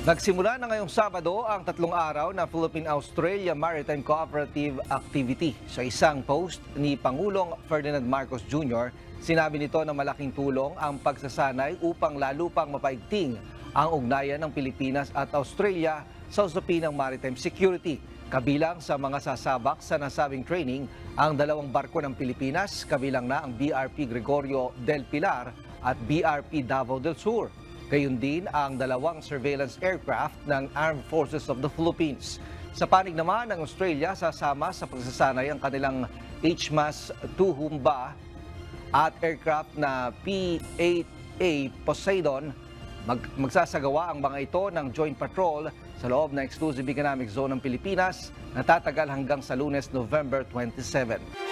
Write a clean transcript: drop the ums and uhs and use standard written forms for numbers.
Nagsimula na ngayong Sabado ang 3 araw na Philippine-Australia Maritime Cooperative Activity. Sa isang post ni Pangulong Ferdinand Marcos Jr., sinabi nito na malaking tulong ang pagsasanay upang lalo pang mapaigting ang ugnayan ng Pilipinas at Australia sa usapin ng maritime security. Kabilang sa mga sasabak sa nasabing training ang 2 barko ng Pilipinas, kabilang na ang BRP Gregorio del Pilar at BRP Davao del Sur. Gayun din ang 2 surveillance aircraft ng Armed Forces of the Philippines. Sa panig naman ng Australia, sasama sa pagsasanay ang kanilang HMAS Tuhumba at aircraft na P-8A Poseidon. Magsasagawa ang mga ito ng joint patrol sa loob ng Exclusive Economic Zone ng Pilipinas na tatagal hanggang sa Lunes, November 27.